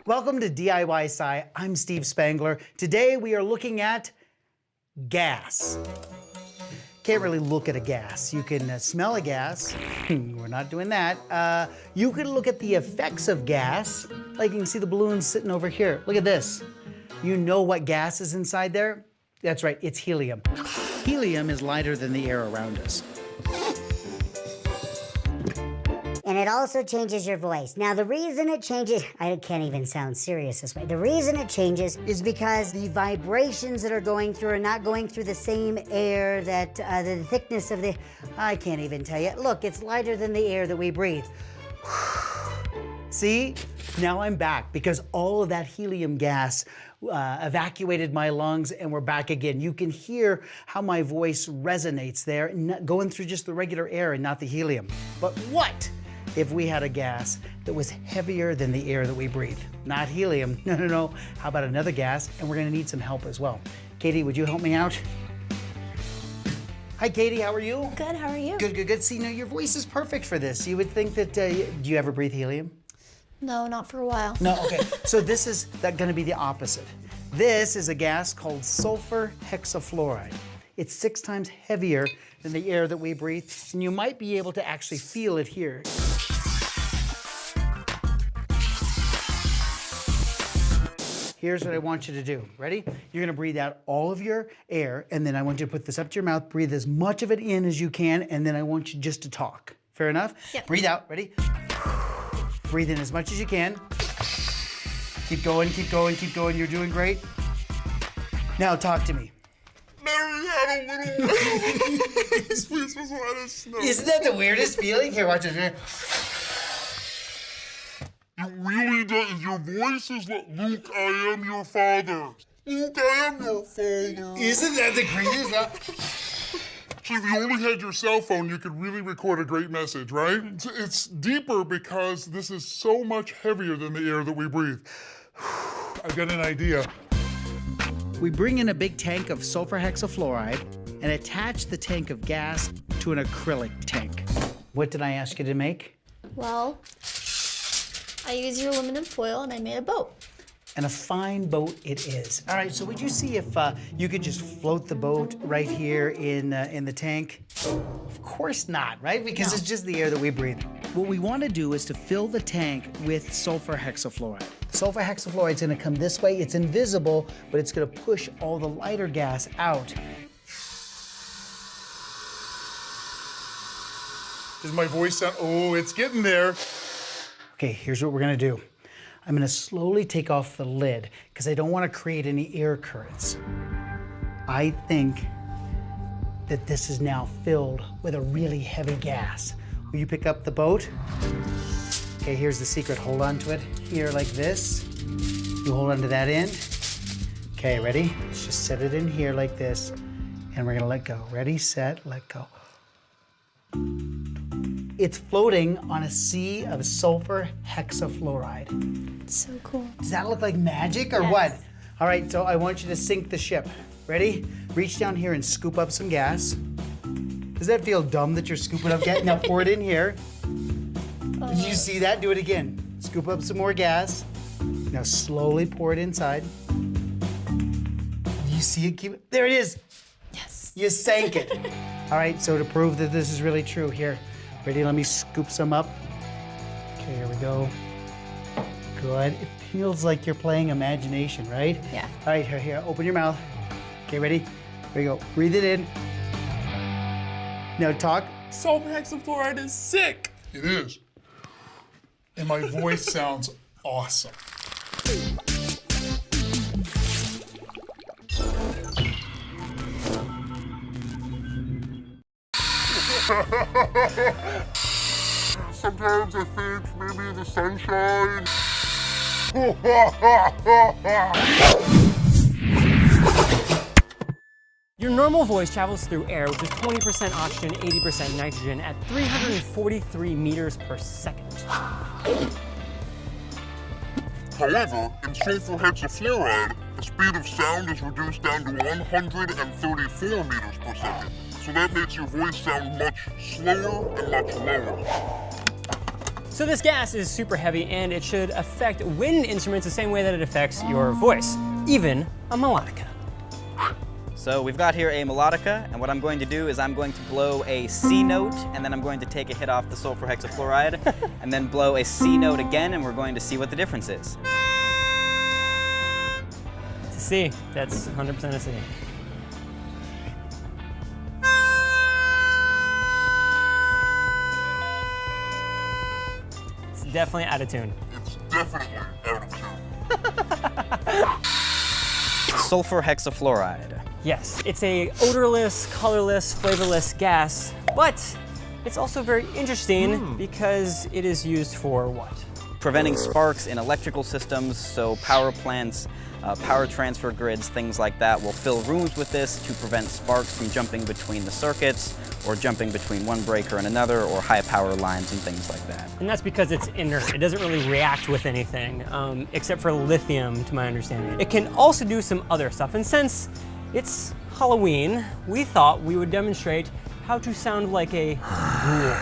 Welcome to DIY Sci. I'm Steve Spangler. Today we are looking at gas. Can't really look at a gas. You can smell a gas. We're not doing that. You can look at the effects of gas. Like you can see the balloons sitting over here. Look at this. You know what gas is inside there? That's right, it's helium. Helium is lighter than the air around us. And it also changes your voice. Now, the reason it changes, I can't even sound serious this way. The reason it changes is because the vibrations that are going through are not going through the same air that, the thickness of the, I can't even tell you. Look, it's lighter than the air that we breathe. See? Now I'm back because all of that helium gas evacuated my lungs and we're back again. You can hear how my voice resonates there, going through just the regular air and not the helium. But what if we had a gas that was heavier than the air that we breathe? Not helium, no. How about another gas? And we're gonna need some help as well. Katie, would you help me out? Hi, Katie, how are you? Good, how are you? Good. See, now your voice is perfect for this. You would think that, do you ever breathe helium? No, not for a while. No, okay. So this is gonna be the opposite. This is a gas called sulfur hexafluoride. It's 6 times heavier than the air that we breathe, and you might be able to actually feel it here. Here's what I want you to do. Ready? You're gonna breathe out all of your air, and then I want you to put this up to your mouth, breathe as much of it in as you can, and then I want you just to talk. Fair enough? Yep. Breathe out, ready? Breathe in as much as you can. Keep going, you're doing great. Now talk to me. Mary had a little whale. His face was white as snow. Isn't that the weirdest feeling? Here, watch this. You really don't. Your voice is like, Luke, I am your father. Luke, I am your father. Isn't that the craziest? See, if you only had your cell phone, you could really record a great message, right? It's deeper because this is so much heavier than the air that we breathe. I've got an idea. We bring in a big tank of sulfur hexafluoride and attach the tank of gas to an acrylic tank. What did I ask you to make? Well, I used your aluminum foil and I made a boat. And a fine boat it is. All right, so would you see if you could just float the boat right here in the tank? Of course not, right? Because it's just the air that we breathe. What we want to do is to fill the tank with sulfur hexafluoride. Sulfur hexafluoride is going to come this way. It's invisible, but it's going to push all the lighter gas out. Does my voice sound? Oh, it's getting there. Okay, here's what we're going to do. I'm going to slowly take off the lid because I don't want to create any air currents. I think that this is now filled with a really heavy gas. Will you pick up the boat? Okay, here's the secret. Hold on to it here like this. You hold on to that end. Okay, ready? Let's just set it in here like this, and we're gonna let go. Ready, set, let go. It's floating on a sea of sulfur hexafluoride. So cool. Does that look like magic or Yes. what? All right, so I want you to sink the ship. Ready? Reach down here and scoop up some gas. Does that feel dumb that you're scooping up gas? Now pour it in here. Did you see that? Do it again. Scoop up some more gas. Now slowly pour it inside. You see it? Keep it. There it is. Yes. You sank it. All right, so to prove that this is really true, here. Ready? Let me scoop some up. Okay, here we go. Good. It feels like you're playing imagination, right? Yeah. All right, here, open your mouth. Okay, ready? Here we go. Breathe it in. Now talk. Sulfur hexafluoride is sick. It is. And my voice sounds awesome. Sometimes I think maybe the sunshine. Your normal voice travels through air, which is 20% oxygen, 80% nitrogen, at 343 meters per second. However, in sulfur hexafluoride, the speed of sound is reduced down to 134 meters per second. So that makes your voice sound much slower and much lower. So this gas is super heavy and it should affect wind instruments the same way that it affects your voice, even a melodica. So we've got here a melodica, and what I'm going to do is I'm going to blow a C note, and then I'm going to take a hit off the sulfur hexafluoride, and then blow a C note again, and we're going to see what the difference is. It's a C. That's 100% a C. It's definitely out of tune. It's definitely out of tune. Sulfur hexafluoride. Yes, it's a odorless, colorless, flavorless gas, but it's also very interesting because it is used for what? Preventing sparks in electrical systems, so power plants, power transfer grids, things like that will fill rooms with this to prevent sparks from jumping between the circuits or jumping between one breaker and another, or high power lines and things like that. And that's because it's inert. It doesn't really react with anything, except for lithium, to my understanding. It can also do some other stuff, and since it's Halloween, we thought we would demonstrate how to sound like a ghoul.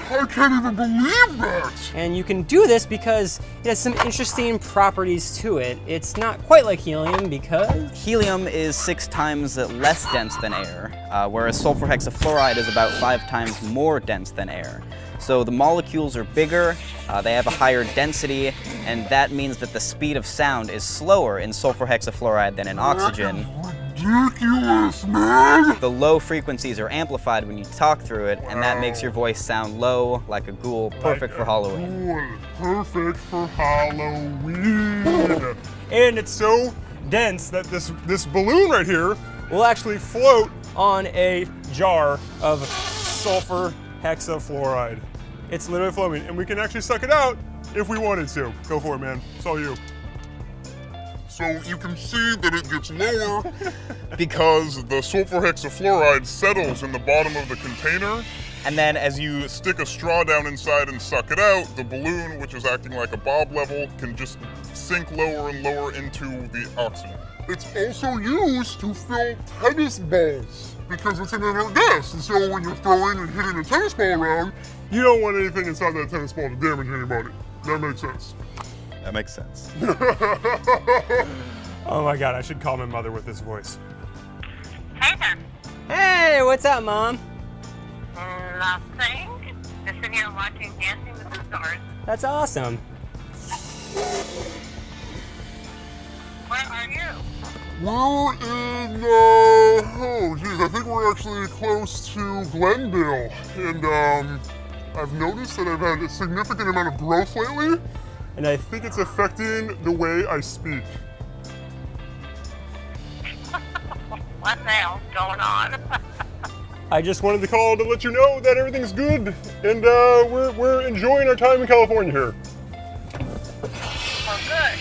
I can't even believe that! And you can do this because it has some interesting properties to it. It's not quite like helium because Helium is 6 times less dense than air, whereas sulfur hexafluoride is about 5 times more dense than air. So the molecules are bigger, they have a higher density, and that means that the speed of sound is slower in sulfur hexafluoride than in oxygen. Ridiculous, man! The low frequencies are amplified when you talk through it, and that makes your voice sound low, like a ghoul, perfect for Halloween. Perfect for Halloween. And it's so dense that this balloon right here will actually float on a jar of sulfur hexafluoride. It's literally floating, and we can actually suck it out if we wanted to. Go for it, man. It's all you. So you can see that it gets lower because the sulfur hexafluoride settles in the bottom of the container. And then as you stick a straw down inside and suck it out, the balloon, which is acting like a bob level, can just sink lower and lower into the oxygen. It's also used to fill tennis balls because it's an inert gas. And so when you're throwing and hitting a tennis ball around, you don't want anything inside that tennis ball to damage anybody. That makes sense. That makes sense. Oh my God, I should call my mother with this voice. Hey there. hey, what's up, Mom? Nothing. Just sitting here watching Dancing with the Stars. That's awesome. Where are you? We're in, oh geez, I think we're actually close to Glendale. And I've noticed that I've had a significant amount of growth lately, and I think it's affecting the way I speak. What the hell's going on? I just wanted to call to let you know that everything's good, and we're enjoying our time in California here. Oh, good.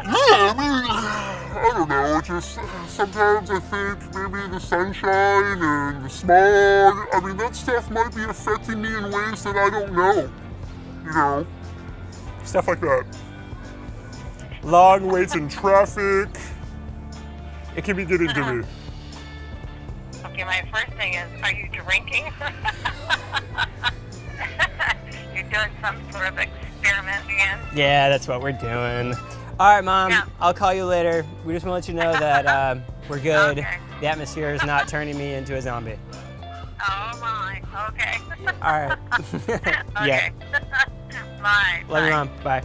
Yeah, I mean, I don't know, just sometimes I think maybe the sunshine and the smog, I mean, that stuff might be affecting me in ways that I don't know, you know? Stuff like that. Long waits in traffic. It can be getting to me. Okay, my first thing is, are you drinking? You're doing some sort of experiment again? Yeah, that's what we're doing. All right, Mom, Yeah. I'll call you later. We just want to let you know that we're good. Okay. The atmosphere is not turning me into a zombie. Oh my, okay. All right. Okay. Yeah. Bye. Love you, Bye. Mom. Bye.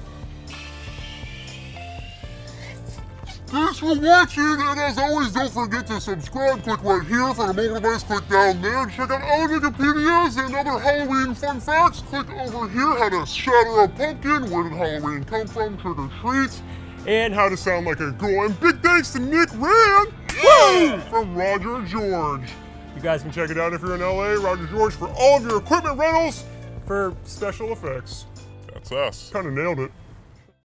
Thanks for watching, and as always, don't forget to subscribe. Click right here for the mobile device. Click down there. Check out all Wikipedias and other Halloween fun facts. Click over here how to shatter a pumpkin. Where did Halloween come from? Trick or treat. And how to sound like a ghoul. And big thanks to Nick Rand woo, from Roger George. You guys can check it out if you're in LA. Roger George for all of your equipment rentals for special effects. That's us. Kind of nailed it.